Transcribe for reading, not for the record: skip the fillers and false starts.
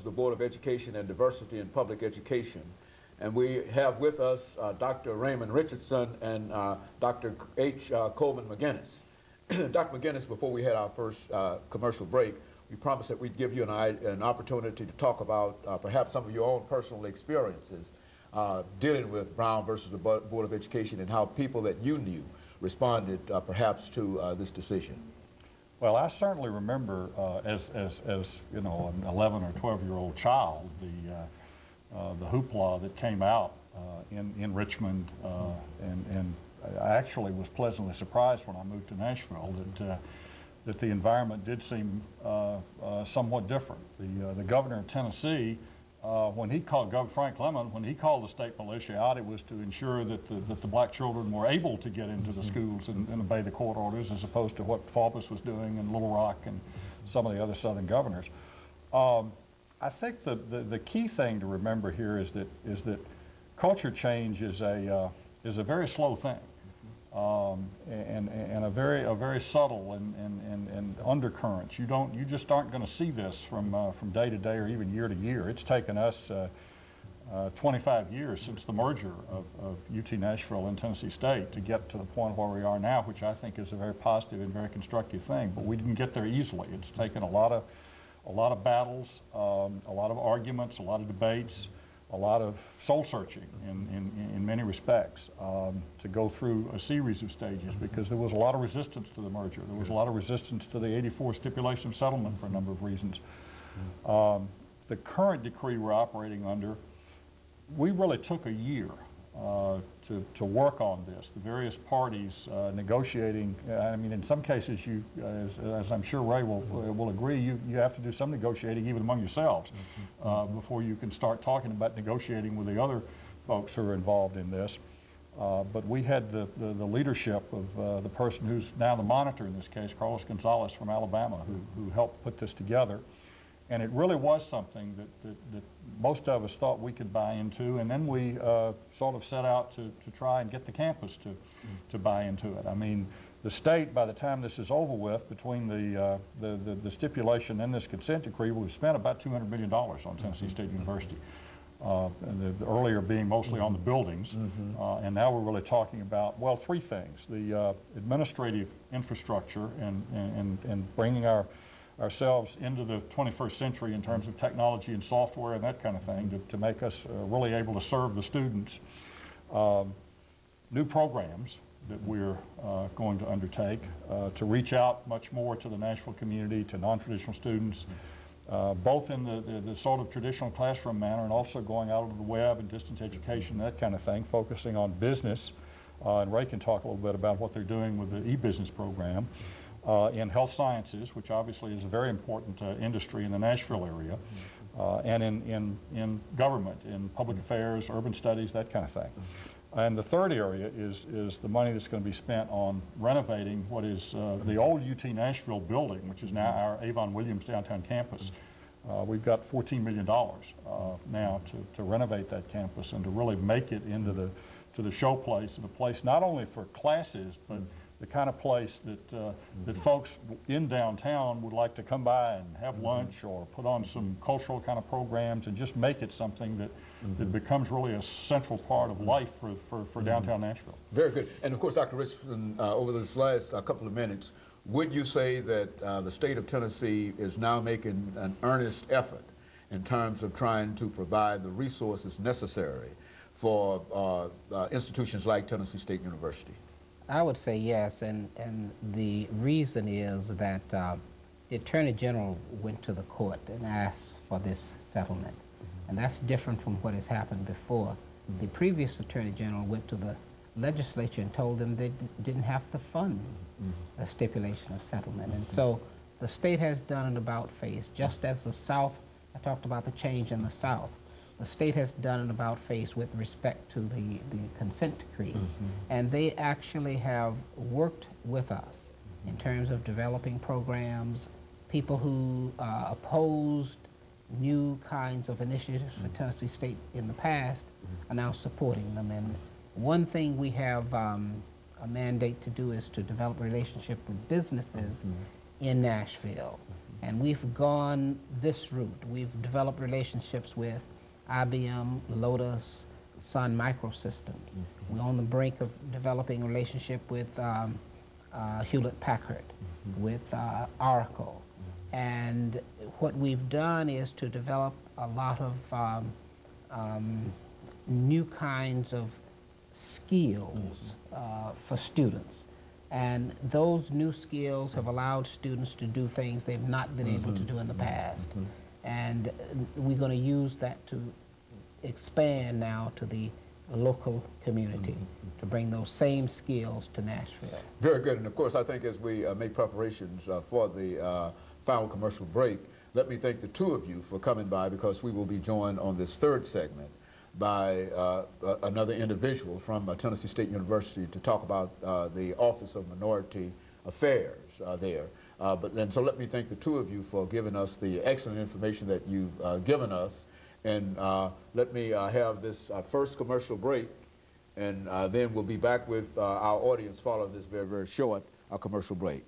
the Board of Education and Diversity in Public Education. And we have with us Dr. Raymond Richardson and Dr. H. Coleman McGinnis. Dr. McGinnis, before we had our first commercial break, we promised that we'd give you an opportunity to talk about perhaps some of your own personal experiences dealing with Brown versus the Board of Education and how people that you knew responded perhaps to this decision. Well, I certainly remember as you know, an 11 or 12-year-old child, the hoopla that came out in Richmond, and I actually was pleasantly surprised when I moved to Nashville that the environment did seem somewhat different. The governor of Tennessee, when he called, Governor Frank Lemon, when he called the state militia out, it was to ensure that the black children were able to get into the schools and obey the court orders, as opposed to what Faubus was doing in Little Rock and some of the other southern governors. I think the key thing to remember here is that culture change is a very slow thing. And a very subtle and undercurrents. You just aren't going to see this from day to day or even year to year. It's taken us 25 years since the merger of UT Nashville and Tennessee State to get to the point where we are now, which I think is a very positive and very constructive thing. But we didn't get there easily. It's taken a lot of battles, a lot of arguments, a lot of debates, a lot of soul searching in many respects to go through a series of stages, because there was a lot of resistance to the merger. There was a lot of resistance to the '84 stipulation of settlement for a number of reasons. The current decree we're operating under, we really took a year to work on this. The various parties negotiating. I mean, in some cases, as I'm sure Ray will agree, you have to do some negotiating even among yourselves before you can start talking about negotiating with the other folks who are involved in this. But we had the leadership of the person who's now the monitor in this case, Carlos Gonzalez from Alabama, who helped put this together. And it really was something that most of us thought we could buy into, and then we sort of set out to try and get the campus to buy into it. I mean, the state, by the time this is over with, between the stipulation and this consent decree, we've spent about $200 million on Tennessee State University. And the earlier being mostly on the buildings, and now we're really talking about, well, three things: the administrative infrastructure and bringing ourselves into the 21st century in terms of technology and software and that kind of thing to make us really able to serve the students. New programs that we're going to undertake to reach out much more to the Nashville community, to non-traditional students, both in the sort of traditional classroom manner and also going out on the web and distance education, that kind of thing, focusing on business. And Ray can talk a little bit about what they're doing with the e-business program. In health sciences, which obviously is a very important industry in the Nashville area, and in government, in public affairs, urban studies, that kind of thing. And the third area is the money that's going to be spent on renovating what is the old UT Nashville building, which is now our Avon Williams downtown campus. We've got $14 million now to renovate that campus and to really make it into the show place, and a place not only for classes, but the kind of place that folks in downtown would like to come by and have lunch or put on some cultural kind of programs and just make it something that becomes really a central part of life for downtown Nashville. Very good. And of course, Dr. Richardson, over this last couple of minutes, would you say that the state of Tennessee is now making an earnest effort in terms of trying to provide the resources necessary for institutions like Tennessee State University? I would say yes, and the reason is that the Attorney General went to the court and asked for this settlement, and that's different from what has happened before. The previous Attorney General went to the legislature and told them they didn't have to fund a stipulation of settlement, and so the state has done an about-face, just as the South, I talked about the change in the South. The state has done an about-face with respect to the consent decree, and they actually have worked with us in terms of developing programs. People who opposed new kinds of initiatives for Tennessee State in the past are now supporting them. And one thing we have a mandate to do is to develop a relationship with businesses in Nashville. And we've gone this route. We've developed relationships with IBM, Lotus, Sun Microsystems. We're on the brink of developing a relationship with Hewlett-Packard, with Oracle. And what we've done is to develop a lot of new kinds of skills for students. And those new skills have allowed students to do things they've not been able to do in the past. And we're going to use that to expand now to the local community, to bring those same skills to Nashville. Very good. And of course, I think as we make preparations for the final commercial break, let me thank the two of you for coming by, because we will be joined on this third segment by another individual from Tennessee State University to talk about the Office of Minority Affairs there. So let me thank the two of you for giving us the excellent information that you've given us. And let me have this first commercial break, and then we'll be back with our audience following this very, very short commercial break.